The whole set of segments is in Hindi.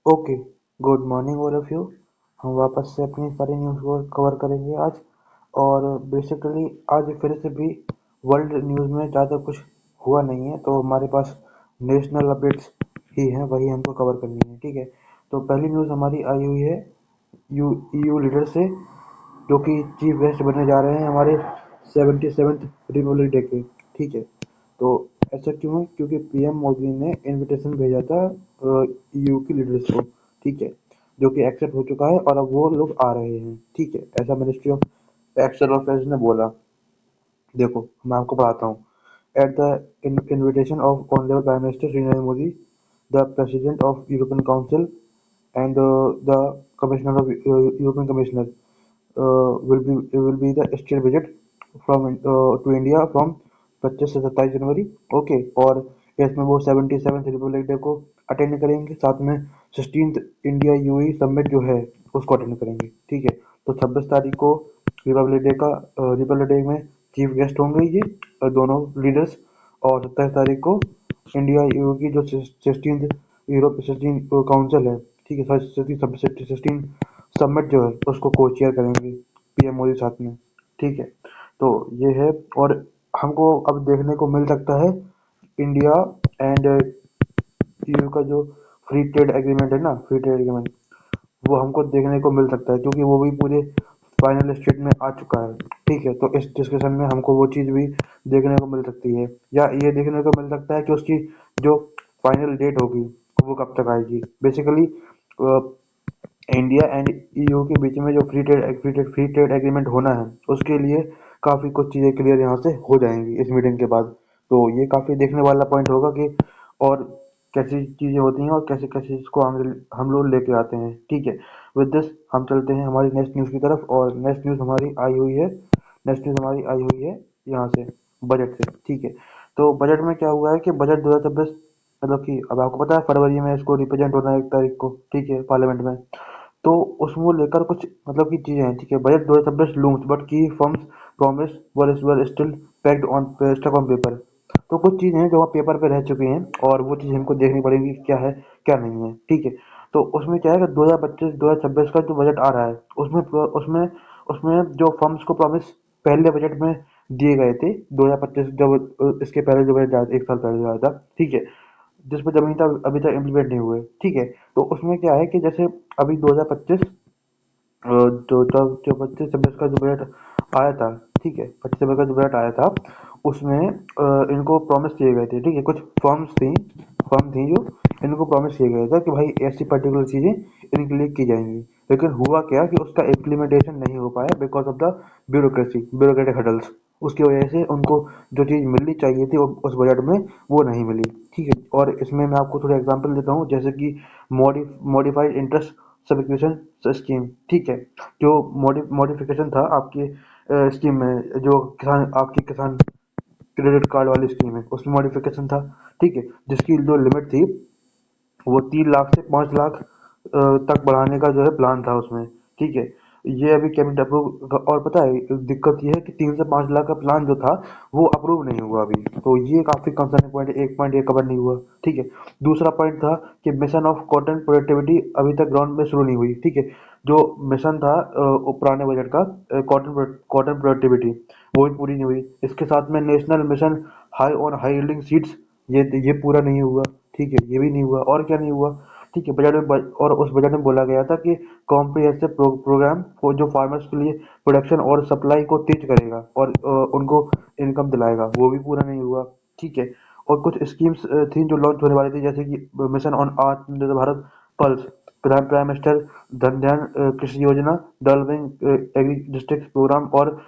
Okay, good morning all of you. हम वापस से अपनी सारी न्यूज़ को कवर करेंगे आज। और बेसिकली आज फिर से भी वर्ल्ड न्यूज़ में ज़्यादा कुछ हुआ नहीं है, तो हमारे पास नेशनल अपडेट्स ही हैं, वही हमको कवर करनी है। ठीक है, तो पहली न्यूज़ हमारी आई हुई है यू ईयू लीडर से, जो कि चीफ गेस्ट बनने जा रहे हैं हमारे 77th रिपब्लिक डे के। ठीक है, तो ऐसा क्यों है? क्योंकि पीएम मोदी ने इनविटेशन भेजा था ईयू की लीडर्स को। ठीक है, जो कि एक्सेप्ट हो चुका है और अब वो लोग आ रहे हैं। ठीक है, ऐसा मिनिस्ट्री ऑफ एक्सटर्नल अफेयर्स ने बोला। देखो, मैं आपको बताता हूँ। At the invitation of Honorable Prime Minister Sri Narendra Modi, the President of European Council and the Commissioner of European Commissioner will be the state visit from to India from 25 से 27 जनवरी। ओके, और इसमें वो 77th रिपब्लिक डे को अटेंड करेंगे, साथ में 16th इंडिया यूएई समिट जो है उसको अटेंड करेंगे। ठीक है, तो 26 तारीख को रिपब्लिक डे में चीफ गेस्ट होंगे ये दोनों लीडर्स। और 27 तारीख को इंडिया ईयू की जो 16th यूरोप 16 काउंसिल है, ठीक है, 16 समिट जो है उसको को चेयर करेंगे पीएम मोदी साथ में। ठीक है, तो ये है। और हमको अब देखने को मिल सकता है इंडिया एंड ईयू का जो फ्री ट्रेड एग्रीमेंट है ना, फ्री ट्रेड एग्रीमेंट, वो हमको देखने को मिल सकता है, क्योंकि वो भी पूरे फाइनल स्टेज में आ चुका है। ठीक है, तो इस डिस्कशन में हमको वो चीज़ भी देखने को मिल सकती है, या ये देखने को मिल सकता है कि उसकी जो फाइनल डेट होगी वो कब तक आएगी। बेसिकली इंडिया एंड ईयू के बीच में जो फ्री ट्रेड एग्रीमेंट होना है, उसके लिए काफ़ी कुछ चीज़ें क्लियर यहाँ से हो जाएंगी इस मीटिंग के बाद। तो ये काफ़ी देखने वाला पॉइंट होगा कि और कैसी चीज़ें होती हैं और कैसे कैसे इसको हम लोग लेके आते हैं। ठीक है, विद दिस हम चलते हैं हमारी नेक्स्ट न्यूज़ की तरफ। और नेक्स्ट न्यूज़ हमारी आई हुई है, यहाँ से, बजट से। ठीक है, तो बजट में क्या हुआ है कि बजट 2026, मतलब कि अब आपको पता है फरवरी में इसको रिप्रेजेंट होना है 1 तारीख को, ठीक है, पार्लियामेंट में। तो उसको लेकर कुछ मतलब की चीजें हैं। ठीक है, budget 2026 looms but key firms promise were still packed on stuck on paper. तो कुछ चीजें हैं जो वहाँ पेपर पे रह चुकी हैं, और वो चीज हमको देखनी पड़ेगी कि क्या है क्या नहीं है। ठीक है, तो उसमें क्या है कि 2025-2026 का जो बजट आ रहा है, उसमें उसमें उसमें जो फर्म्स को प्रॉमिस पहले बजट में दिए गए थे 2025, जब इसके पहले जो बजट आया था 1 साल पहले जो आया था। ठीक है, जिस पर जमीन तक अभी तक इम्प्लीमेंट नहीं हुए। ठीक है, तो उसमें क्या है कि जैसे अभी 2025 जो तब जो 25-26 का जो बजट आया था, ठीक है, 25-26 का जो बजट आया था, उसमें इनको प्रॉमिस किए गए थे। ठीक है, कुछ फर्म थी जो इनको प्रॉमिस किए गए थे कि भाई ऐसी पर्टिकुलर चीजें इनके लिए की जाएंगी। लेकिन हुआ क्या कि उसका इम्प्लीमेंटेशन नहीं हो पाया because of the bureaucratic hurdles. उसकी वजह से उनको जो चीज़ मिलनी चाहिए थी उस बजट में वो नहीं मिली। ठीक है, और इसमें मैं आपको थोड़ा एग्जांपल देता हूँ, जैसे कि मॉडिफाइड इंटरेस्ट सब्सक्रिप्शन स्कीम। ठीक है, जो मॉडिफिकेशन था आपकी स्कीम में, जो किसान क्रेडिट कार्ड वाली स्कीम है, उसमें मॉडिफिकेशन था। ठीक है, जिसकी जो लिमिट थी वो 3 लाख से 5 लाख तक बढ़ाने का जो है प्लान था उसमें। ठीक है, ये अभी कैबिनेट अप्रूव, और पता है दिक्कत ये है कि 3 से 5 लाख का प्लान जो था वो अप्रूव नहीं हुआ अभी। तो ये काफी कंसर्निंग पॉइंट है, एक पॉइंट ये कवर नहीं हुआ। ठीक है, दूसरा पॉइंट था कि मिशन ऑफ कॉटन प्रोडक्टिविटी अभी तक ग्राउंड में शुरू नहीं हुई। ठीक है, जो मिशन था पुराने बजट का, कॉटन प्रोडक्टिविटी, वो भी पूरी नहीं हुई। इसके साथ में national mission high yielding seeds, ये पूरा नहीं हुआ। ठीक है, ये भी नहीं हुआ। और क्या नहीं हुआ? ठीक है, और उस बजट में बोला गया था कि कॉम्प्रिहेंसिव प्रोग्राम को जो फार्मर्स के लिए प्रोडक्शन और सप्लाई को तेज करेगा और उनको इनकम दिलाएगा, वो भी पूरा नहीं हुआ। ठीक है, और कुछ स्कीम्स थी जो लॉन्च होने वाली थी, जैसे कि मिशन ऑन आत्मनिर्भर भारत पल्स, प्राइम मिनिस्टर धन ध्यान कृषि योजना, डेवलपिंग एग्री डिस्ट्रिक्ट प्रोग्राम, और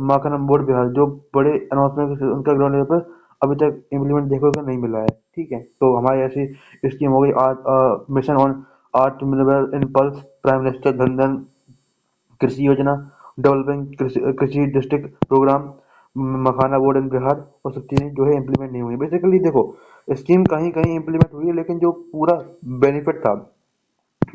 माखन बोर्ड बिहार, जो बड़े अनाउंसमेंट उनका ग्राउंड लेवल पर अभी तक इम्प्लीमेंट देखने को नहीं मिला है। ठीक है, तो हमारी ऐसी स्कीम हो गई मिशन ऑन आत्मनिर्भर इन पल्स, प्राइम मिनिस्टर धन धन कृषि योजना, डेवलपिंग कृषि डिस्ट्रिक्ट प्रोग्राम, मखाना बोर्ड इन बिहार, और सब चीजें जो है इम्प्लीमेंट नहीं हुई। बेसिकली देखो, स्कीम कहीं कहीं इम्प्लीमेंट हुई है, लेकिन जो पूरा बेनिफिट था,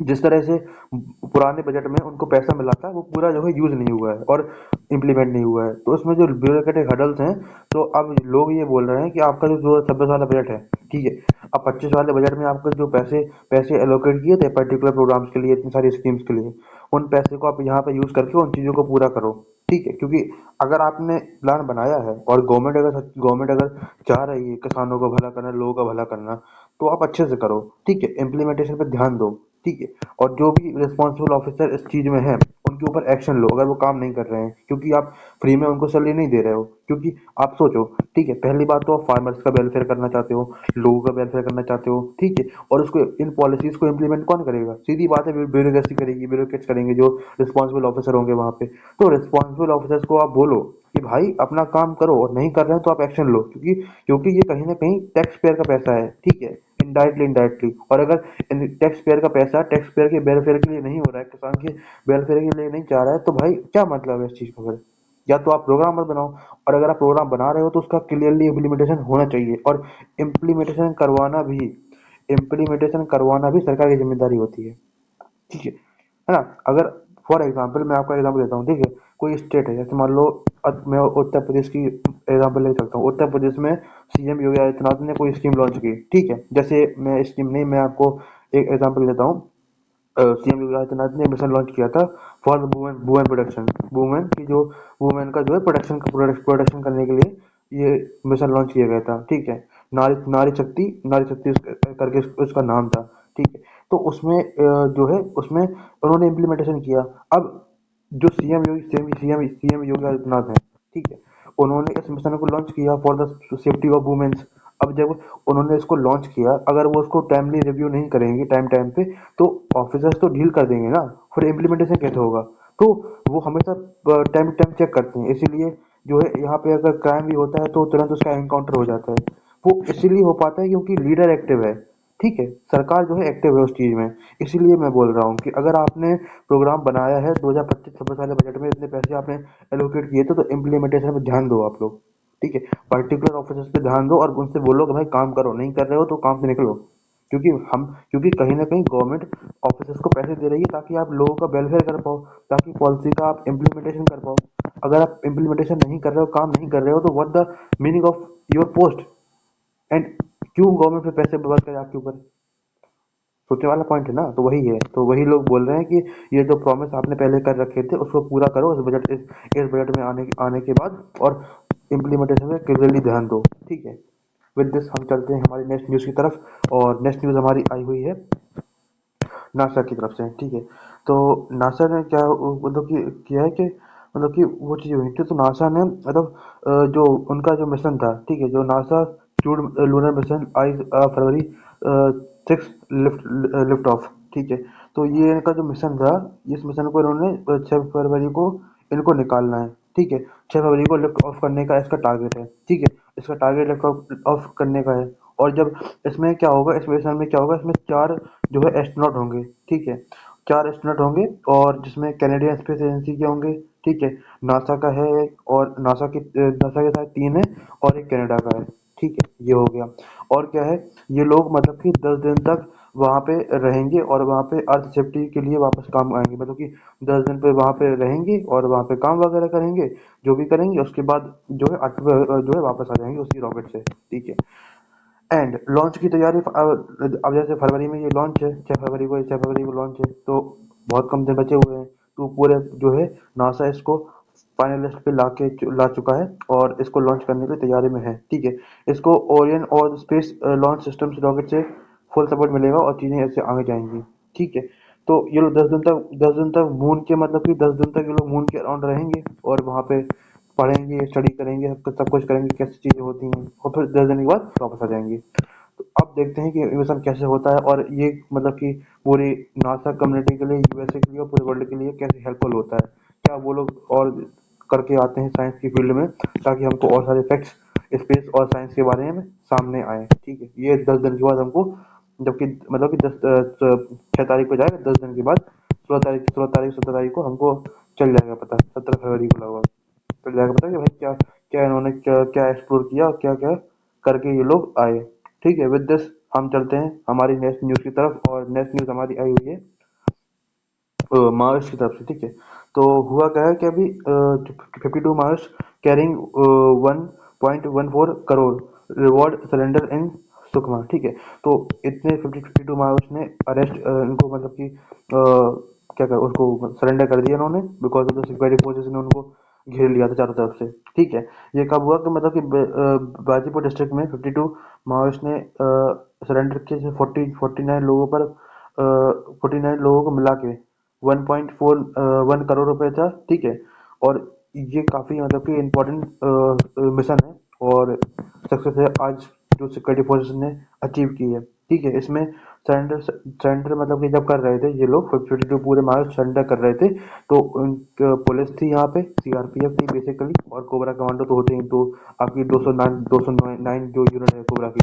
जिस तरह से पुराने बजट में उनको पैसा मिला था, वो पूरा जो है यूज नहीं हुआ है और इम्प्लीमेंट नहीं हुआ है। तो उसमें जो ब्यूरोक्रेटिक हडल्स हैं, तो अब लोग ये बोल रहे हैं कि आपका जो 2026 वाला बजट है, ठीक है, अब 25 वाले बजट में आपको जो पैसे पैसे एलोकेट किए थे पर्टिकुलर प्रोग्राम्स के लिए, इतनी सारी स्कीम्स के लिए, उन पैसे को आप यहाँ पे यूज करके उन चीजों को पूरा करो। ठीक है, क्योंकि अगर आपने प्लान बनाया है और गवर्नमेंट अगर चाह रही है किसानों को भला करना, लोगों का भला करना, तो आप अच्छे से करो। ठीक है, इम्प्लीमेंटेशन पे ध्यान दो। ठीक है, और जो भी रिस्पॉन्सिबल ऑफिसर इस चीज में है उनके ऊपर एक्शन लो अगर वो काम नहीं कर रहे हैं, क्योंकि आप फ्री में उनको सैलरी नहीं दे रहे हो। क्योंकि आप सोचो, ठीक है, पहली बात तो आप फार्मर्स का वेलफेयर करना चाहते हो, लोगों का वेलफेयर करना चाहते हो। ठीक है, और उसको इन पॉलिसीज को इम्प्लीमेंट कौन करेगा? सीधी बात है, ब्यूरोक्रेसी करेगी, ब्यूरोक्रेट्स करेंगे जो रिस्पॉन्सिबल ऑफिसर होंगे वहां पे। तो रिस्पॉन्सिबल ऑफिसर्स को आप बोलो कि भाई अपना काम करो, और नहीं कर रहे हैं तो आप एक्शन लो, क्योंकि क्योंकि ये कहीं ना कहीं टैक्स पेयर का पैसा है। ठीक है, इनडायरेक्टली, और अगर टैक्स पेयर का पैसा टैक्स पेयर के वेलफेयर के लिए नहीं हो रहा है, किसान के वेलफेयर के लिए नहीं जा रहा है, तो भाई क्या मतलब है इस चीज का? फिर या तो आप प्रोग्राम मत बनाओ, और अगर आप प्रोग्राम बना रहे हो तो उसका क्लियरली इम्प्लीमेंटेशन होना चाहिए। और इम्प्लीमेंटेशन करवाना भी इम्प्लीमेंटेशन करवाना भी सरकार की जिम्मेदारी होती है। ठीक है ना? अगर फॉर एग्जाम्पल मैं आपका एग्जाम्पल देता हूँ। ठीक है, कोई स्टेट है, जैसे मान लो मैं उत्तर प्रदेश की एग्जाम्पल लेकर चलता हूँ। उत्तर प्रदेश में सीएम योगी आदित्यनाथ ने कोई स्कीम लॉन्च की। ठीक है, जैसे मैं स्कीम नहीं, मैं आपको एक एग्जाम्पल देता हूँ। सीएम योगी आदित्यनाथ ने मिशन लॉन्च किया था for women women production. Women की जो वुमेन का जो है प्रोडक्शन करने के लिए ये मिशन लॉन्च किया गया था। ठीक है, नारी शक्ति करके उसका नाम था। ठीक है, तो उसमें जो है उसमें उन्होंने इम्प्लीमेंटेशन किया। अब जो सीएम योगी आदित्यनाथ है, ठीक है, उन्होंने इस मिशन को लॉन्च किया for the safety of womens. अब जब उन्होंने इसको लॉन्च किया, अगर वो उसको टाइमली रिव्यू नहीं करेंगे टाइम टाइम पे, तो ऑफिसर्स तो डील कर देंगे ना, फिर इम्प्लीमेंटेशन कैसे होगा? तो वो हमेशा टाइम टाइम चेक करते हैं। इसीलिए जो है यहाँ पे अगर क्राइम भी होता है तो तुरंत उसका एनकाउंटर हो जाता है। वो इसीलिए हो पाता है क्योंकि लीडर एक्टिव है। ठीक है, सरकार जो है एक्टिव है उस चीज में। इसीलिए मैं बोल रहा हूँ कि अगर आपने प्रोग्राम बनाया है 2025-26 वाले बजट में, इतने पैसे आपने एलोकेट किए थे, तो इम्प्लीमेंटेशन पे ध्यान दो आप लोग। ठीक है, पर्टिकुलर ऑफिसर्स पे ध्यान दो और उनसे बोलो कि भाई काम करो, नहीं कर रहे हो तो काम से निकलो। क्योंकि कहीं ना कहीं गवर्नमेंट ऑफिसर्स को पैसे दे रही है ताकि आप लोगों का वेलफेयर कर पाओ, ताकि पॉलिसी का आप इम्प्लीमेंटेशन कर पाओ। अगर आप इम्प्लीमेंटेशन नहीं कर रहे हो, काम नहीं कर रहे हो, तो what the meaning of your post? And क्यों गवर्नमेंट पे पैसे बर्बाद करे आपके ऊपर? सोचने वाला पॉइंट है ना। तो वही है, तो वही लोग बोल रहे हैं कि ये जो प्रॉमिस आपने पहले कर रखे थे उसको पूरा करो इस बजट में आने के बाद, और इम्प्लीमेंटेशन में क्लियरली ध्यान दो। ठीक है, विद दिस हम चलते हैं हमारी नेक्स्ट न्यूज़ की तरफ, और नेक्स्ट न्यूज़ हमारी आई हुई है नासा की तरफ से। ठीक है, तो नासा ने क्या मतलब कि किया है कि मतलब कि वो चीज़ हुई थी, तो नासा ने मतलब जो उनका जो मिशन था, ठीक है, जो नासा क्रूड लूनर मिशन आई फरवरी 6 लिफ्ट ऑफ। ठीक है, तो ये इनका जो मिशन था, इस मिशन को इन्होंने 6 फरवरी को इनको निकालना है। ठीक है, 6 फरवरी को लिफ्ट ऑफ करने का इसका टारगेट है। ठीक है, इसका टारगेट लिफ्ट ऑफ करने का है। और जब इसमें क्या होगा, इस मिशन में क्या होगा, इसमें 4 जो है एस्ट्रोनॉट होंगे। ठीक है, 4 एस्ट्रोनॉट होंगे, और जिसमें कैनेडियन स्पेस एजेंसी के होंगे। ठीक है, नासा का है एक, और नासा के साथ 3 है, और एक कनाडा का है। ठीक है, ये हो गया। और क्या है, ये लोग मतलब कि 10 दिन तक वहाँ पे रहेंगे, और वहाँ पे अर्थ सेफ्टी के लिए वापस काम आएंगे। मतलब कि 10 दिन पे वहाँ पे रहेंगे और वहाँ पे काम वगैरह करेंगे, जो भी करेंगे, उसके बाद जो है अर्थ पे जो है वापस आ जाएंगे उसी रॉकेट से। ठीक है, एंड लॉन्च की तैयारी अब जैसे फरवरी में ये लॉन्च है, 6 फरवरी को लॉन्च है, तो बहुत कम दिन बचे हुए हैं। तो पूरे जो है नासा इसको फाइनल लिस्ट पे ला चुका है, और इसको लॉन्च करने की तैयारी में है। ठीक है, इसको ओरियन और स्पेस लॉन्च सिस्टम्स रॉकेट से फुल सपोर्ट मिलेगा, और चीज़ें ऐसे आगे जाएंगी। ठीक है, तो ये लोग 10 दिन तक मून के मतलब कि 10 दिन तक ये लोग मून के अराउंड रहेंगे, और वहाँ पे पढ़ेंगे, स्टडी करेंगे, सब कुछ करेंगे, कैसी चीज़ें होती हैं, और फिर 10 दिन के बाद वापस आ जाएंगे। तो अब देखते हैं कि मिशन कैसे होता है, और ये मतलब कि पूरी नासा कम्युनिटी के लिए, यूएसए के लिए, और पूरे वर्ल्ड के लिए कैसे हेल्पफुल होता है। क्या वो लोग और करके आते हैं साइंस की फील्ड में, ताकि हमको और सारे फैक्ट्स स्पेस और साइंस के बारे में सामने आए। ठीक है, ये 10 दिन के बाद हमको, जबकि मतलब कि 6 तारीख को जाएगा, 10 दिन के बाद 16 तारीख को हमको चल जाएगा पता, 17 फरवरी को लगभग चल जाएगा पता कि भाई क्या क्या इन्होंने क्या क्या एक्सप्लोर किया, और क्या क्या करके ये लोग आए। ठीक है, विद दिस हम चलते हैं हमारी नेक्स्ट न्यूज़ की तरफ, और नेक्स्ट न्यूज़ हमारी आई हुई है मार्स की तरफ से। ठीक है, तो हुआ क्या है कि अभी 52 Mars carrying 1.14 crore reward surrender इन सुकमा, ठीक है। तो इतने 52 माओइस्ट ने अरेस्ट इनको मतलब कि क्या कर उसको सरेंडर कर दिया इन्होंने, because of the security forces ने उनको घेर लिया था चारों तरफ से, ठीक है। ये कब हुआ कि मतलब कि गाजीपुर डिस्ट्रिक्ट में 52 माओइस्ट ने सरेंडर किए, 49 लोगों पर 49 लोगों को मिला के 1.41 करोड़ रुपए था, ठीक है। और ये काफी मतलब कि इम्पोर्टेंट मिशन है और सक्सेस है आज जो सिक्योरिटी फोर्सेस ने अचीव की है, ठीक है। इसमें सरेंडर मतलब कि जब कर रहे थे ये लोग 52 पूरे मार्च सरेंडर कर रहे थे, तो पुलिस थी यहाँ पे, सीआरपीएफ थी बेसिकली, और कोबरा कमांडो तो होते ही, तो आपकी 209 जो यूनिट है कोबरा की,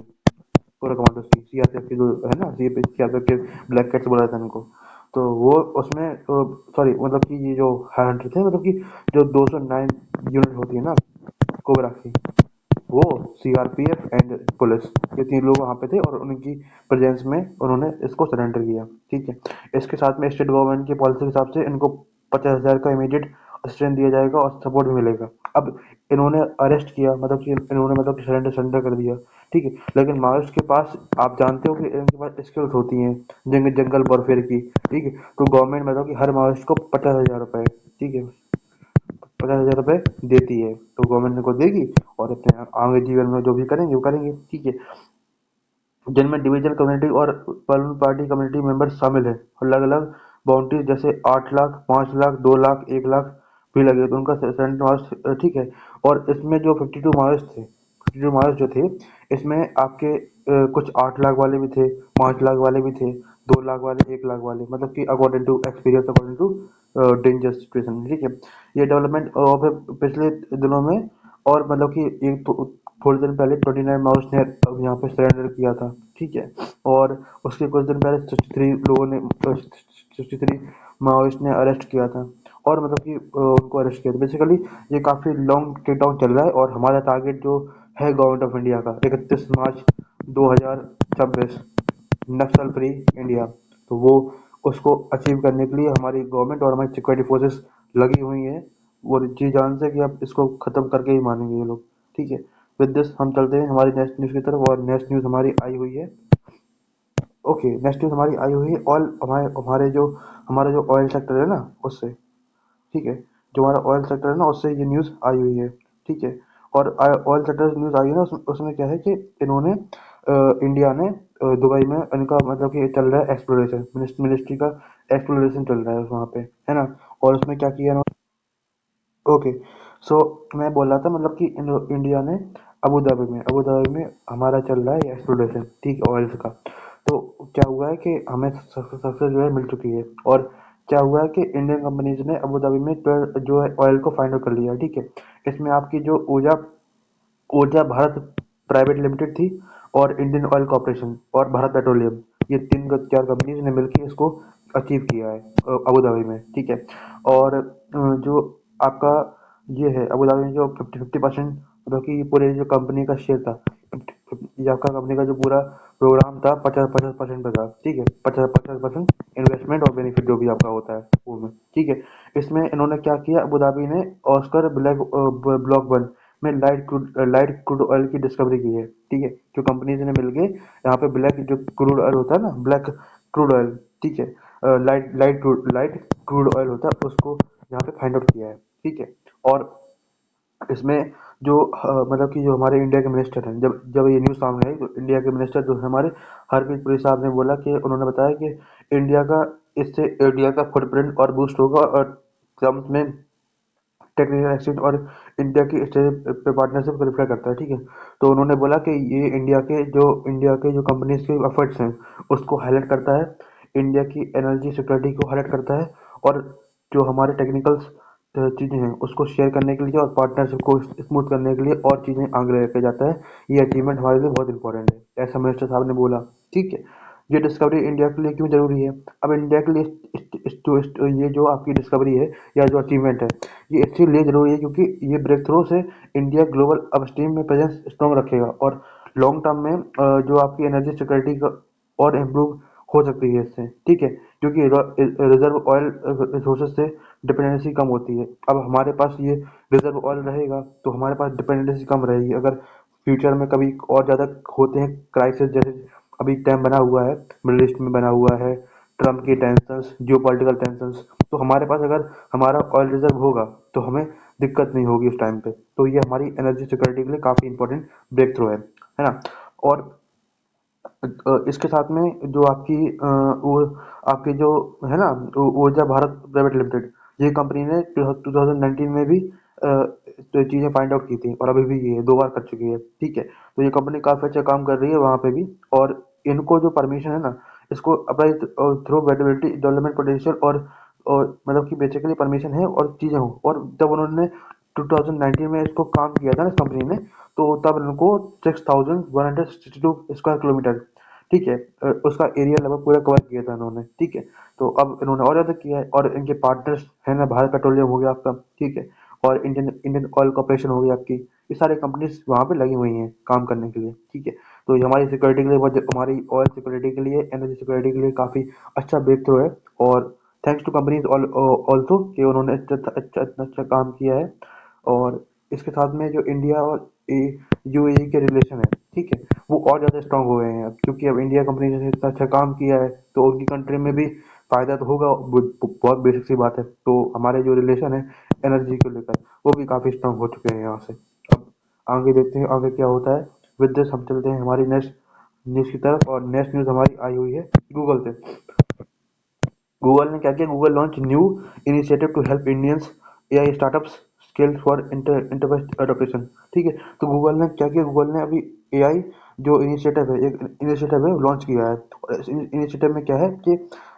कोबरा कमांडो की, सीआरपीएफ की जो है ना, सीआरपीएफ के ब्लैक कैट्स बोला जाता है इनको। तो वो उसमें सॉरी मतलब कि ये जो हंटर थे, मतलब कि जो 209 यूनिट होती है ना कोबरा की, वो सीआरपीएफ एंड पुलिस, ये तीन लोग वहां पे थे और उनकी प्रेजेंस में उन्होंने इसको सरेंडर किया, ठीक है। इसके साथ में स्टेट गवर्नमेंट की पॉलिसी के हिसाब से इनको 50,000 का इमीडिएट असिस्टेंस दिया जाएगा और सपोर्ट भी मिलेगा। अब इन्होंने अरेस्ट किया, मतलब कि इन्होंने मतलब कि सरेंडर सरेंडर कर दिया, ठीक है। लेकिन माओइस्ट के पास आप जानते हो कि इनके पास स्किल्स होती हैं जंगल वॉरफेयर की, ठीक है। तो गवर्नमेंट मतलब कि हर माओइस्ट को 50,000 रुपए, ठीक है, 50,000 रुपए देती है, तो गवर्नमेंट इनको देगी और अपने आगे जीवन में जो भी करेंगे वो करेंगे, ठीक है। जिनमें डिवीजन कम्युनिटी और पलून पार्टी कम्युनिटी मेंबर्स शामिल है, अलग अलग बाउंड्रीज जैसे 8 लाख, 5 लाख, 2 लाख, 1 लाख भी लगे, तो उनका सेंट मार्क्स, ठीक है। और इसमें जो 52 मार्क्स थे, 52 मार्क्स जो थे, इसमें आपके कुछ 8 लाख वाले भी थे, 5 लाख वाले भी थे, 2 लाख वाले, 1 लाख वाले, मतलब कि according to experience, according to danger situation, ठीक है। ये डेवलपमेंट पिछले दिनों में, और मतलब कि एक थोड़े दिन पहले 29 माउस ने अब यहाँ पे सरेंडर किया था, ठीक है। और उसके कुछ दिन पहले 63 माओइस्ट ने अरेस्ट किया था, और मतलब कि उनको अरेस्ट किया था बेसिकली। ये काफी लॉन्ग टेक डाउन चल रहा है, और हमारा टारगेट जो है गवर्नमेंट ऑफ इंडिया का 31 मार्च 2026 नक्सल फ्री इंडिया, तो वो उसको अचीव करने के लिए हमारी गवर्नमेंट और हमारी सिक्योरिटी फोर्सेस लगी हुई हैं, वो जी जान से कि अब इसको खत्म करके ही मानेंगे ये लोग, ठीक है। विद दिस हम चलते हैं हमारी नेक्स्ट न्यूज़ की तरफ, और नेक्स्ट न्यूज़ हमारी आई हुई है। ओके, नेक्स्ट न्यूज़ हमारी आई हुई है, ऑयल हमारे हमारा जो ऑयल सेक्टर है ना उससे, ठीक है। जो हमारा ऑयल सेक्टर है ना उससे ये न्यूज़ आई हुई है, ठीक है। और ऑयल सेक्टर न्यूज़ आई है ना, उसमें क्या है कि इन्होंने इंडिया ने दुबई में इनका मतलब कि चल रहा है एक्सप्लोरेशन, मिनिस्ट्री का एक्सप्लोरेशन चल रहा है वहाँ पे, है ना। और उसमें क्या किया इन्होंने, ओके। सो मैं बोल रहा था मतलब कि इंडिया ने अबू धाबी में हमारा चल रहा है एक्सप्लोरेशन, ठीक है, ऑयल्स का। तो क्या हुआ है कि हमें सक्सेस जो है मिल चुकी है, और क्या हुआ है कि इंडियन कंपनीज ने अबू धाबी में जो है ऑयल को फाइंड आउट कर लिया है, ठीक है। इसमें आपकी जो ऊर्जा ऊर्जा भारत प्राइवेट लिमिटेड थी, और इंडियन ऑयल कॉर्पोरेशन और भारत पेट्रोलियम, ये तीन चार कंपनीज ने मिलकर इसको अचीव किया है अबू धाबी में, ठीक है। और जो आपका ये है अबू धाबी में जो 50-50% मतलब कि पूरे जो कंपनी का शेयर था, ये आपका कंपनी का जो पूरा प्रोग्राम था 50-50% पे था, ठीक है। 50-50% इन्वेस्टमेंट और बेनिफिट जो भी आपका होता है वो में, ठीक है। इसमें इन्होंने क्या किया, अबू धाबी ने ऑस्कर ब्लॉक 1 में लाइट क्रूड ऑयल की डिस्कवरी की है, ठीक है। जो कंपनीज ने मिलके यहाँ पे ब्लैक जो क्रूड ऑयल होता है ना, ब्लैक क्रूड ऑयल, ठीक है, लाइट क्रूड ऑयल होता है, उसको यहाँ पे फाइंड आउट किया है, ठीक है। और इसमें जो मतलब कि जो हमारे इंडिया के मिनिस्टर हैं, जब जब ये न्यूज़ सामने आई, तो इंडिया के मिनिस्टर जो है हमारे हरप्रीत पुरी साहब ने बोला कि उन्होंने बताया कि इंडिया का इससे इंडिया का फुटप्रिंट और बूस्ट होगा, और टर्म्स में टेक्निकल एक्सचेंज और इंडिया की स्ट्रेटेजिक पार्टनरशिप को रिफ्लेक्ट करता है, ठीक है। तो उन्होंने बोला कि ये इंडिया के जो कंपनीज के एफर्ट्स हैं उसको हाईलाइट करता है, इंडिया की एनर्जी सिक्योरिटी को हाईलाइट करता है, और जो हमारे टेक्निकल चीज़ें हैं उसको शेयर करने के लिए और पार्टनरशिप को स्मूथ करने के लिए और चीज़ें आगे लेके जाता है। ये अचीवमेंट हमारे लिए बहुत इंपॉर्टेंट है, ऐसा मिनिस्टर साहब ने बोला, ठीक है। ये डिस्कवरी इंडिया के लिए क्यों जरूरी है? अब इंडिया के लिए ये जो आपकी डिस्कवरी है या जो अचीवमेंट है, ये इसलिए जरूरी है क्योंकि ये ब्रेक थ्रू से इंडिया ग्लोबल अपस्ट्रीम में प्रेजेंस स्ट्रॉन्ग रखेगा, और लॉन्ग टर्म में जो आपकी एनर्जी सिक्योरिटी का और इम्प्रूव हो सकती है इससे, ठीक है। क्योंकि रिजर्व ऑयल रिसोर्सेज से डिपेंडेंसी कम होती है। अब हमारे पास ये रिजर्व ऑयल रहेगा तो हमारे पास डिपेंडेंसी कम रहेगी। अगर फ्यूचर में कभी और ज़्यादा होते हैं क्राइसिस, जैसे अभी टाइम बना हुआ है, मिडिल ईस्ट में बना हुआ है, ट्रम्प की टेंशंस, जियोपॉलिटिकल टेंशंस, तो हमारे पास अगर हमारा ऑयल रिजर्व होगा तो हमें दिक्कत नहीं होगी उस टाइम पे। तो ये हमारी एनर्जी सिक्योरिटी के लिए काफ़ी इंपॉर्टेंट ब्रेक थ्रू है ना? और इसके साथ में जो आपकी वो आपकी जो है ना, ऊर्जा भारत प्राइवेट लिमिटेड, ये कंपनी ने 2019 में भी तो चीज़ें फाइंड आउट की थी, और अभी भी ये 2 बार कर चुकी है, ठीक है। तो ये कंपनी काफ़ी अच्छा काम कर रही है वहाँ पे भी। और इनको जो परमिशन है ना, इसको apply through wettability development potential, और मतलब कि बेसिकली परमिशन है और चीज़ें हो। और जब उन्होंने 2019 में इसको काम किया था ना इस कंपनी ने, तो तब उनको 6162 स्क्वायर किलोमीटर, ठीक है, उसका एरिया लगभग पूरा कवर किया था इन्होंने, ठीक है। तो अब इन्होंने और ज़्यादा किया है, और इनके पार्टनर्स है ना, भारत पेट्रोलियम हो गया आपका, ठीक है, और इंडियन इंडियन ऑयल कॉर्पोरेशन हो गई आपकी। ये सारे कंपनीज वहाँ पे लगी हुई हैं काम करने के लिए, ठीक है। तो ये हमारी सिक्योरिटी के लिए हमारी ऑयल सिक्योरिटी के लिए, एनर्जी सिक्योरिटी के लिए काफ़ी अच्छा ब्रेक थ्रू है। और थैंक्स टू कंपनीज ऑल्सो कि उन्होंने अच्छा काम किया है। और इसके साथ में जो इंडिया और यूएई के रिलेशन है, ठीक है, वो और ज़्यादा स्ट्रांग हो गए हैं अब, क्योंकि अब इंडिया कंपनी ने इतना अच्छा काम किया है तो उनकी कंट्री में भी फायदा तो होगा। बहुत बेसिक सी बात है। तो हमारे जो रिलेशन है एनर्जी को लेकर, वो भी काफ़ी स्ट्रांग हो चुके हैं यहाँ से। अब आगे देखते हैं आगे क्या होता है। विद दिस हम चलते हैं हमारी नेक्स्ट न्यूज़ की तरफ, और नेक्स्ट न्यूज़ हमारी आई हुई है गूगल से। गूगल ने क्या किया, Google launch new initiative to help Indians AI startups scale for enterprise adoption, ठीक है। तो गूगल ने क्या किया, गूगल ने अभी एआई जो इनिशिएटिव है, एक इनिशिएटिव है लॉन्च किया है। और इस इनिशिएटिव में क्या है कि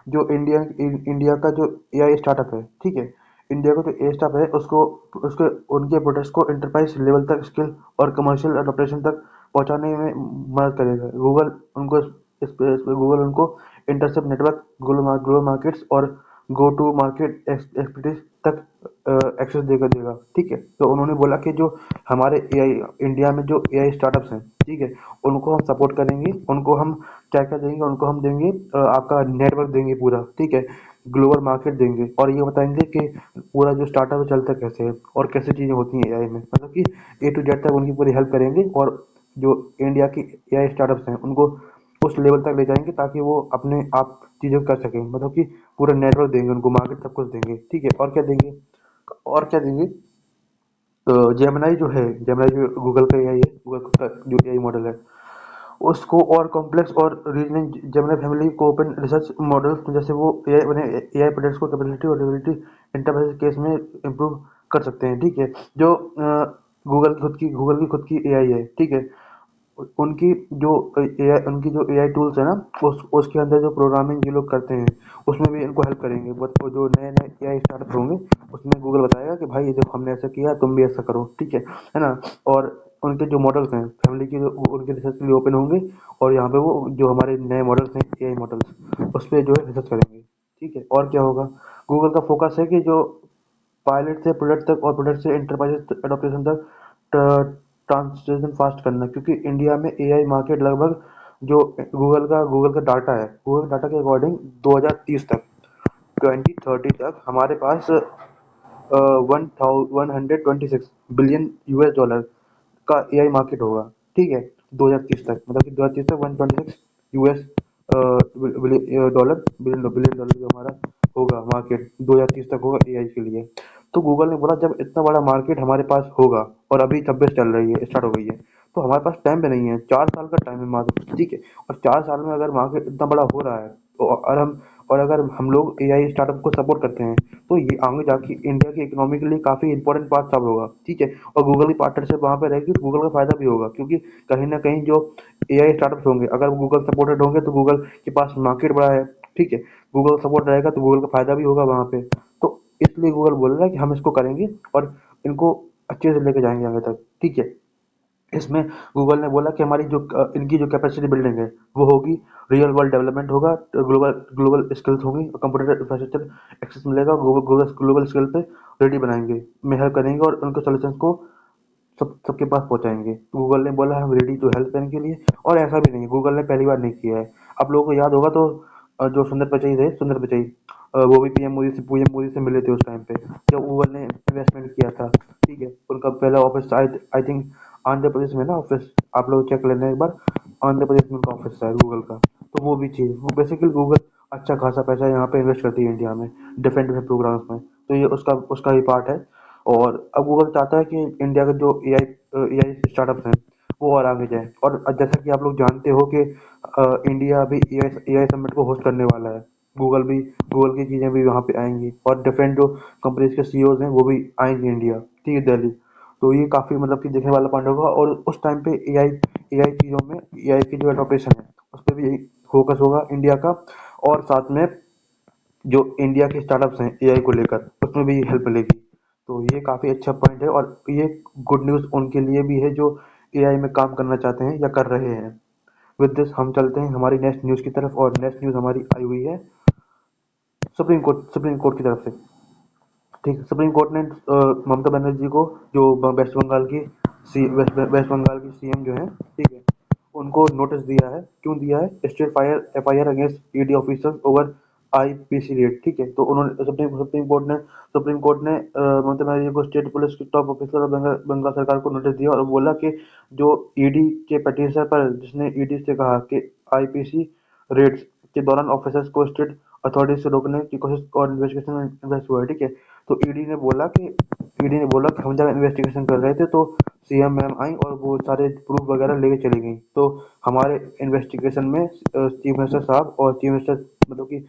जो इंडिया का जो एआई स्टार्टअप है, ठीक है, इंडिया का जो एआई स्टार्टअप है उसको उसके उनके प्रोडक्ट्स को एंटरप्राइज लेवल तक स्केल और कमर्शियल एडोप्शन तक पहुंचाने में मदद करेगा। गूगल उनको गूगल उनको इंटरसेप्ट नेटवर्क, ग्लोबल मार्केट्स और गो टू मार्केट एक्सपर्टीज तक एक्सेस देगा, ठीक है। तो उन्होंने बोला कि जो हमारे एआई इंडिया में जो एआई स्टार्टअप्स हैं, ठीक है, उनको हम सपोर्ट करेंगे, उनको हम क्या क्या देंगे, उनको हम देंगे आपका नेटवर्क देंगे पूरा, ठीक है, ग्लोबल मार्केट देंगे, और ये बताएंगे कि पूरा जो स्टार्टअप चलता कैसे है और कैसे चीज़ें होती हैं एआई में, मतलब कि ए टू जेड तक उनकी पूरी हेल्प करेंगे। और जो इंडिया की एआई स्टार्टअप्स हैं उनको उस लेवल तक ले जाएंगे ताकि वो अपने आप चीज़ें कर सकें, मतलब कि पूरा नेटवर्क देंगे उनको, मार्केट सब कुछ देंगे, ठीक है। और क्या देंगे, और क्या देंगे, तो जेमिनाई जो है, जेमिनाई जो गूगल का एआई है, गूगल का जो एआई मॉडल है, उसको और कॉम्प्लेक्स और रीजनिंग जेमिनी फैमिली को ओपन रिसर्च मॉडल्स जैसे वो एआई बने एआई प्रोडक्ट्स को कैपेबिलिटी और रीजनिटी इंटरफेस केस में इम्प्रूव कर सकते हैं, ठीक है। जो गूगल की खुद की एआई है, ठीक है, उनकी जो एआई उनकी जो एआई टूल्स है ना, उसके अंदर जो प्रोग्रामिंग ये लोग करते हैं उसमें भी इनको हेल्प करेंगे। बट वो जो नए नए एआई स्टार्टअप होंगे उसमें गूगल बताएगा कि भाई ये देखो हमने ऐसा किया, तुम भी ऐसा करो, ठीक है ना। और उनके जो मॉडल्स हैं फैमिली की, उनके रिसर्च के लिए ओपन होंगे, और यहाँ पे वो जो हमारे नए मॉडल्स हैं एआई मॉडल्स उस पर जो है रिसर्च करेंगे, ठीक है। और क्या होगा, गूगल का फोकस है कि जो पायलट से प्रोडक्ट तक और प्रोडक्ट से एंटरप्राइज एडॉप्शन तक ट्रांसलेशन फास्ट करना, क्योंकि इंडिया में एआई मार्केट लगभग जो गूगल का डाटा है, गूगल डाटा के अकॉर्डिंग 2030 तक, 2030 तक हमारे पास 126 बिलियन US डॉलर का एआई मार्केट होगा, ठीक है। 2030 तक, मतलब कि 2030 तक 126 US dollar billion billion dollar जो हमारा होगा मार्केट 2030 तक होगा एआई के लिए। तो गूगल ने बोला जब इतना बड़ा मार्केट हमारे पास होगा, और अभी 26 चल रही है, स्टार्ट हो गई है, तो हमारे पास टाइम भी नहीं है, 4 साल का टाइम है मात्र, ठीक है। और 4 साल में अगर मार्केट इतना बड़ा हो रहा है, तो और अगर हम लोग एआई स्टार्टअप को सपोर्ट करते हैं, तो ये आगे जाके इंडिया की इकोनॉमी के लिए काफ़ी इंपॉर्टेंट पार्ट साबित होगा, ठीक है। और गूगल की पार्टनरशिप वहाँ पे रहेगी तो गूगल का फायदा भी होगा, क्योंकि कहीं ना कहीं जो एआई स्टार्टअप्स होंगे अगर गूगल सपोर्टेड होंगे तो गूगल के पास मार्केट बड़ा है, ठीक है। गूगल सपोर्ट रहेगा तो गूगल का फायदा भी होगा वहाँ पे। तो इसलिए गूगल बोल रहा है कि हम इसको करेंगे और इनको अच्छे से लेके जाएंगे आगे तक, ठीक है। इसमें गूगल ने बोला कि हमारी जो इनकी जो कैपेसिटी बिल्डिंग है वो होगी, रियल वर्ल्ड डेवलपमेंट होगा, ग्लोबल ग्लोबल स्किल्स होंगी, कंप्यूटर इंफ्रास्ट्रक्चर एक्सेस मिलेगा, ग्लोबल ग्लोबल स्किल पे रेडी बनाएंगे, में हेल्प करेंगे और उनके सोल्यूशन को सबके पास पहुंचाएंगे। गूगल ने बोला हम रेडी टू हेल्प करने के लिए। और ऐसा भी नहीं है, गूगल ने पहली बार नहीं किया है। आप लोगों को याद होगा तो जो सुंदर पिचाई, वो भी पीएम मोदी से मिले थे उस टाइम पे जब गूगल ने इन्वेस्टमेंट किया था, ठीक है। उनका पहला office I think Andhra Pradesh में ना ऑफिस, आप लोग चेक लेना एक बार, आंध्र प्रदेश में उनका ऑफिस है गूगल का। तो वो भी चीज़, वो बेसिकली गूगल अच्छा खासा पैसा यहाँ पे इन्वेस्ट करती है इंडिया में, डिफरेंट डिफरेंट प्रोग्राम्स में। तो ये उसका उसका ही पार्ट है। और अब गूगल चाहता है कि इंडिया के जो ए आई स्टार्टअप्स हैं वो और आगे जाए। और जैसा कि आप लोग जानते हो कि इंडिया अभी ए आई समिट को होस्ट करने वाला है। गूगल भी, गूगल की चीज़ें भी वहाँ पे आएंगी, और डिफरेंट जो कंपनीज के सीईओज हैं वो भी आएंगे इंडिया, ठीक है, दिल्ली। तो ये काफ़ी मतलब कि देखने वाला पॉइंट होगा। और उस टाइम पे ए आई चीज़ों में, ए आई की जो एडोप्शन है उस पर भी फोकस होगा इंडिया का। और साथ में जो इंडिया के स्टार्टअप्स हैं एआई को लेकर, उसमें भी हेल्प मिलेगी। तो ये काफ़ी अच्छा पॉइंट है, और ये गुड न्यूज़ उनके लिए भी है जो एआई में काम करना चाहते हैं या कर रहे हैं। विद दिस हम चलते हैं हमारी नेक्स्ट न्यूज़ की तरफ, और नेक्स्ट न्यूज़ हमारी आई हुई है सुप्रीम कोर्ट की तरफ से। ठीक है, सुप्रीम कोर्ट ने ममता बनर्जी को, जो वेस्ट बंगाल की वेस्ट बंगाल की सीएम जो है, ठीक है, उनको नोटिस दिया है। क्यों दिया है? State fire FIR against ED officers over IPC red. ठीक है, तो उन्होंने सुप्रीम कोर्ट ने ममता बनर्जी को, स्टेट पुलिस के टॉप ऑफिसर और बंगाल सरकार को नोटिस दिया, और बोला कि जो ईडी के पटिशन पर, जिसने ईडी से कहा कि आईपीसी रेड्स के दौरान ऑफिसर्स को स्टेट अथॉरिटी से रोकने की कोशिश और इन्वेस्टिगेशन में इन्वेस्ट हुआ है। ठीक है, तो ईडी ने बोला कि हम जब इन्वेस्टिगेशन कर रहे थे तो सीएम मैम आई और वो सारे प्रूफ वगैरह लेके चली गई। तो हमारे इन्वेस्टिगेशन में चीफ मिनिस्टर साहब और चीफ मिनिस्टर, मतलब कि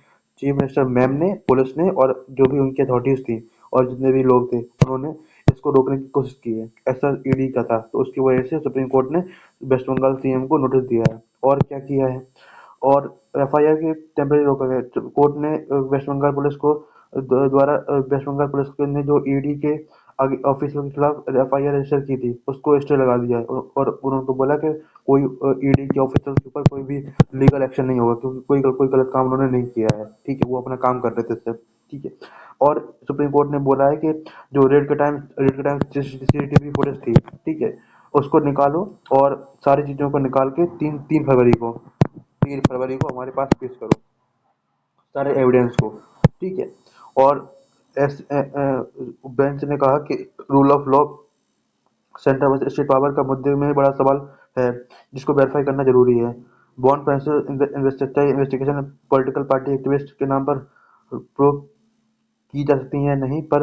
चीफ मिनिस्टर मैम ने, पुलिस ने, और जो भी उनकी अथॉरिटीज थी और जितने भी लोग थे, उन्होंने इसको रोकने की कोशिश की है, ऐसा ईडी का था। तो उसकी वजह से सुप्रीम कोर्ट ने वेस्ट बंगाल सीएम को नोटिस दिया है। और क्या किया है? और एफआईआर के टेम्परेरी रोका गया। कोर्ट ने वेस्ट बंगाल पुलिस को द्वारा वेस्ट बंगाल पुलिस ने जो ईडी के ऑफिसरों के खिलाफ एफआईआर रजिस्टर की थी उसको स्टे लगा दिया है। और उन्होंने बोला कि कोई ईडी के ऑफिसर के ऊपर कोई भी लीगल एक्शन नहीं होगा, क्योंकि कोई गलत काम उन्होंने नहीं किया है। ठीक है, वो अपना काम कर रहे थे सिर्फ। ठीक है, और सुप्रीम कोर्ट ने बोला है कि जो रेड के टाइम सीसीटीवी फुटेज थी, ठीक है, उसको निकालो, और सारी चीजों को निकाल के 3 फरवरी को हमारे पास पेश करो, सारे एविडेंस को। ठीक है, और बेंच ने कहा कि rule of law, centre versus state power का मुद्दे में बड़ा सवाल है, जिसको वेरीफाई करना जरूरी है। Bond financial investigation political party activist के नाम पर प्रूव की जा सकती है नहीं, पर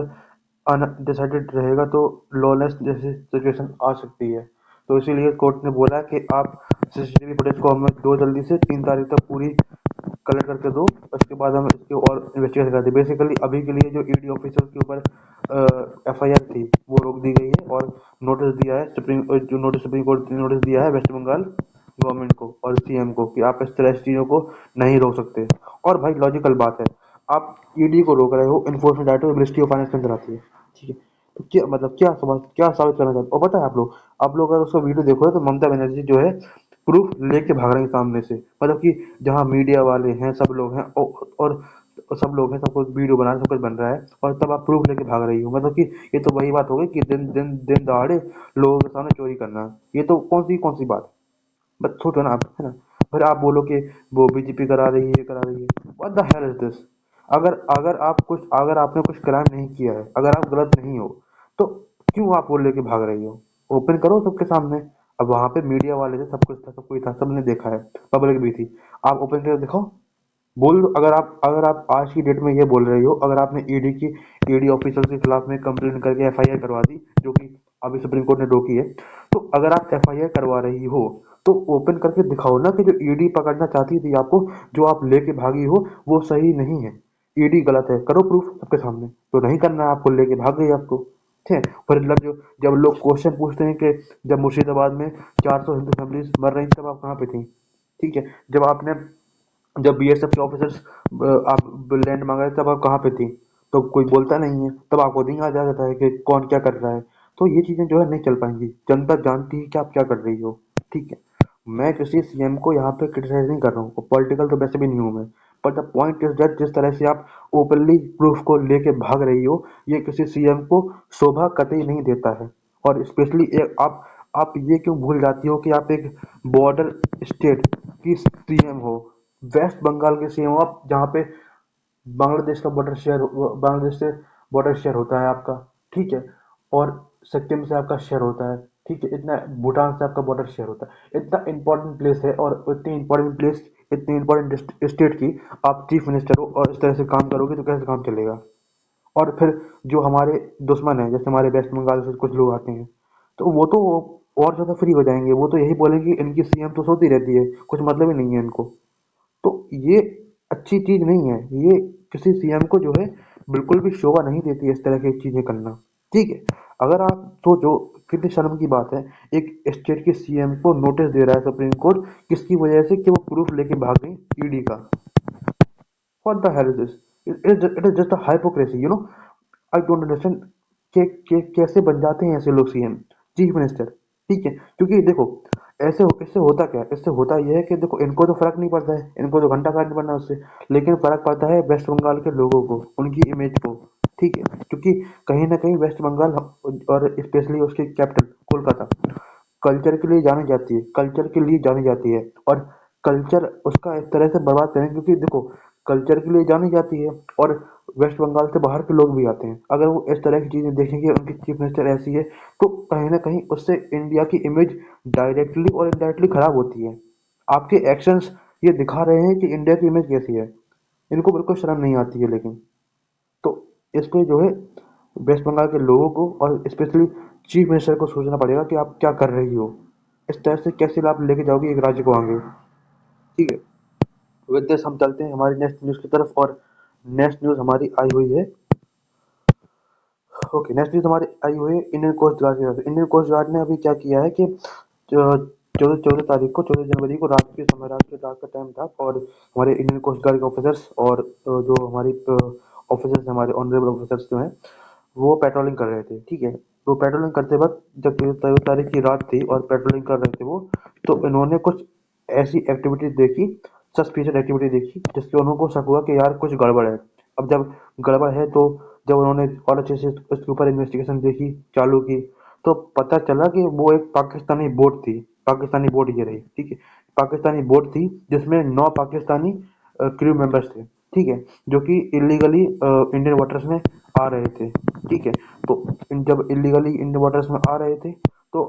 अनडिसाइडेड रहेगा तो लॉलेस जैसी सिचुएशन आ सकती है। तो इसीलिए कोर्ट ने बोला कि आप सीसीटीवी फुटेज को हमें दो, जल्दी से 3 तारीख तक पूरी कलेक्ट करके दो, उसके बाद हम इसके और इन्वेस्टिगेशन करते हैं। बेसिकली अभी के लिए जो ईडी ऑफिसर के ऊपर एफआईआर थी वो रोक दी गई है, और नोटिस दिया है सुप्रीम कोर्ट ने नोटिस दिया है वेस्ट बंगाल गवर्नमेंट को और सीएम को कि आप इस तरह की चीज़ों को नहीं रोक सकते। और भाई लॉजिकल बात है, आप ईडी को रोक रहे हो, enforcement directorate ministry of finance के अंदर आती है। ठीक है, तो क्या मतलब, क्या साबित करना चाहते हो? और पता है आप लोग अगर उसका वीडियो देखो तो ममता बनर्जी जो है प्रूफ लेके भाग रहे हैं सामने से। मतलब कि जहाँ मीडिया वाले हैं, सब लोग हैं, और सब लोग हैं, सब कुछ वीडियो बना रहे, सब कुछ बन रहा है, और तब आप प्रूफ लेके भाग रही हो। मतलब कि ये तो वही बात हो गई कि दिन दहाड़े लोगों के सामने चोरी करना। ये तो कौन सी बात है? बस सोचो ना आप, है ना? फिर आप बोलो कि वो बीजेपी करा रही है, ये करा रही है। What the hell is this? अगर आपने कुछ क्राइम नहीं किया है, अगर आप गलत नहीं हो, तो क्यों आप वो लेके भाग रही हो? ओपन करो सबके सामने। अब वहां पे मीडिया वाले थे, सब कोई था, सबने देखा है, पब्लिक भी थी। आप ओपन करके दिखाओ, बोल दो। अगर आप आज की डेट में ये बोल रहे हो, अगर आपने ईडी ऑफिसर के खिलाफ में कंप्लेन करके एफआईआर करवा दी, जो कि अभी सुप्रीम कोर्ट ने रोकी है, तो अगर आप एफआईआर करवा रही हो तो ओपन करके दिखाओ ना कि जो ईडी पकड़ना चाहती थी आपको, जो आप लेके भागी हो, वो सही नहीं है, ईडी गलत है। करो प्रूफ सबके सामने। तो नहीं करना है आपको, लेके भाग गई आपको। ठीक है, फिर जब लोग क्वेश्चन पूछते हैं कि जब मुर्शिदाबाद में 400 हिंदू फैमिलीज मर रही थी, तब आप कहाँ पे थी? ठीक है, जब बीएसएफ के ऑफिसर्स आप लैंड मांग रहे थे, तब आप कहाँ पे थी? तो कोई बोलता नहीं है, तब आपको दिन आ जाता है कि कौन क्या कर रहा है। तो ये चीजें जो है नहीं चल पाएंगी, जनता जानती है कि आप क्या कर रही हो। ठीक है, मैं किसी सीएम को यहाँ पे क्रिटिसाइज नहीं कर रहा हूँ, पॉलिटिकल तो वैसे भी नहीं हूँ मैं। But the point is that जिस तरह से आप ओपनली प्रूफ को लेके भाग रही हो, ये किसी सीएम को शोभा कतई नहीं देता है। और स्पेशली आप ये क्यों भूल जाती हो कि आप एक बॉर्डर स्टेट की सीएम हो, वेस्ट बंगाल के सीएम हो आप, जहाँ पे बांग्लादेश से बॉर्डर शेयर होता है आपका। ठीक है, और सिक्किम से आपका शेयर होता है। ठीक है, इतना भूटान से आपका बॉर्डर शेयर होता है, इतना इंपॉर्टेंट प्लेस है, और इतनी इंपॉर्टेंट प्लेस, इतनी इंपॉर्टेंट स्टेट की आप चीफ मिनिस्टर हो और इस तरह से काम करोगे तो कैसे काम चलेगा। और फिर जो हमारे दुश्मन है, जैसे हमारे वेस्ट बंगाल से कुछ लोग आते हैं, तो वो तो और ज्यादा फ्री हो जाएंगे, वो तो यही बोलेंगे इनकी सीएम तो सोती रहती है, कुछ मतलब ही नहीं है इनको। तो ये अच्छी चीज नहीं है, ये किसी सीएम को जो है बिल्कुल भी शोभा नहीं देती है इस तरह की चीजें करना। ठीक है, अगर आप सोचो कितनी शर्म की बात है, एक स्टेट के सीएम को नोटिस दे रहा है सुप्रीम कोर्ट, किसकी वजह से कि वो प्रूफ लेके भाग गई ईडी का। What the hell is this? It is just a hypocrisy, you know. I don't understand के कैसे बन जाते हैं ऐसे लोग सीएम, चीफ मिनिस्टर। ठीक है, क्योंकि देखो इससे होता क्या है, इससे होता यह है कि देखो इनको तो फर्क नहीं पड़ता है, इनको तो घंटा काटने पड़ना है उससे, लेकिन फर्क पड़ता है वेस्ट बंगाल के लोगों को, उनकी इमेज को। ठीक है, क्योंकि कहीं ना कहीं वेस्ट बंगाल और स्पेशली उसकी कैपिटल कोलकाता कल्चर के लिए जानी जाती है, कल्चर के लिए जानी जाती है, और कल्चर उसका इस तरह से बर्बाद करें, क्योंकि देखो कल्चर के लिए जानी जाती है, और वेस्ट बंगाल से बाहर के लोग भी आते हैं, अगर वो इस तरह की चीजें देखेंगे, उनकी चीफ मिनिस्टर ऐसी है, तो कहीं ना कहीं उससे इंडिया की इमेज डायरेक्टली और इनडायरेक्टली खराब होती है। आपके एक्शंस ये दिखा रहे हैं कि इंडिया की इमेज कैसी है, इनको बिल्कुल शर्म नहीं आती है। लेकिन तो इस पे जो है वेस्ट बंगाल के लोगों को और स्पेशली चीफ मिनिस्टर को सोचना पड़ेगा कि आप क्या कर रही हो, इस तरह से कैसे आप लेके जाओगे एक राज्य को आगे। ठीक है, विद दिस हम चलते हैं हमारी नेक्स्ट न्यूज़ की तरफ, और नेक्स्ट न्यूज़ हमारी आई हुई है। ओके, नेक्स्ट न्यूज़ हमारी आई हुई है इंडियन कोस्ट गार्ड की तरफ से। इंडियन कोस्ट गार्ड ने अभी क्या किया है कि चौदह चौदह तारीख को 14 जनवरी को रात के समय, रात के रात का टाइम था, और हमारे इंडियन कोस्ट गार्ड के ऑफिसर्स और जो हमारी ऑफिसर्स, हमारे ऑनरेबल ऑफिसर्स जो हैं, वो पेट्रोलिंग कर रहे थे। ठीक है, तो पेट्रोलिंग करते वक्त जब 14 तारीख की रात थी और पेट्रोलिंग कर रहे थे वो, तो इन्होंने कुछ ऐसी एक्टिविटी देखी, सस्पिशियस एक्टिविटी देखी, जिससे उनको शक हुआ कि यार कुछ गड़बड़ है। अब जब गड़बड़ है तो जब उन्होंने और अच्छे से उसके ऊपर इन्वेस्टिगेशन देखी, चालू की, तो पता चला कि वो एक पाकिस्तानी बोट थी। पाकिस्तानी बोट ये रही, ठीक है, पाकिस्तानी बोट थी जिसमें 9 पाकिस्तानी क्रू मेंबर्स थे। ठीक है, जो कि इलीगली इंडियन वाटर्स में आ रहे थे। ठीक है, तो जब इलीगली इंडियन वाटर्स में आ रहे थे, तो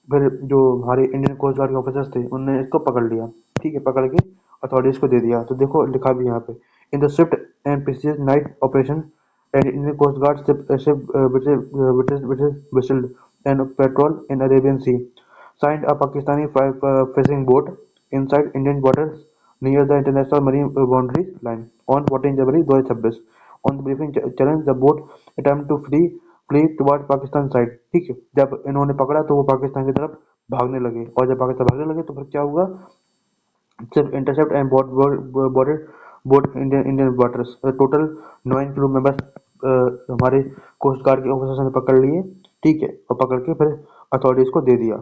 फिर जो हमारे इंडियन कोस्ट गार्ड के ऑफिसर्स थे उन्होंने इसको पकड़ लिया। ठीक है, पकड़ के अथॉरिटीज को दे दिया। तो देखो लिखा भी यहाँ पे, in the swift and precise night operation and Indian Coast Guard vessel and patrol in Arabian Sea, signed a Pakistani fishing boat inside Indian waters near the international marine boundary line on 14 January 2026. On the briefing challenge, the boat attempt to flee toward Pakistan side. ठीक है, जब इन्होंने पकड़ा तो वो पाकिस्तान की तरफ भागने लगे, और जब पाकिस्तान भागने लगे तो फिर क्या हुआ, Ship intercept and boarded both Indian waters. Total 9 crew members हमारे कोस्ट गार्ड के ऑफिसर्स ने पकड़ लिए। ठीक है, और पकड़ के फिर अथॉरिटीज को दे दिया।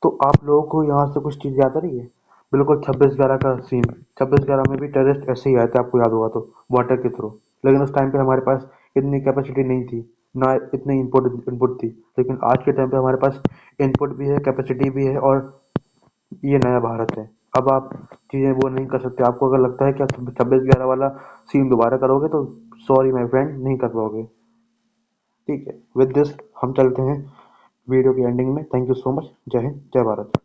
तो आप लोगों को यहाँ से कुछ चीज़ याद आ रही है? बिल्कुल 26/11 का सीन। 26/11 में भी टेररिस्ट ऐसे ही आए थे, आपको याद होगा तो, वाटर के थ्रू। लेकिन उस टाइम पे हमारे पास इतनी कैपेसिटी नहीं थी, ना इतनी इनपुट थी। लेकिन आज के टाइम पे हमारे पास इनपुट भी है, कैपेसिटी भी है, और ये नया भारत है। अब आप चीजें वो नहीं कर सकते। आपको अगर लगता है कि आप 26/11 वाला सीन दोबारा करोगे तो सॉरी माय फ्रेंड, नहीं कर पाओगे। ठीक है, विद दिस हम चलते हैं वीडियो की एंडिंग में। Thank you so much. जय हिंद, जय भारत।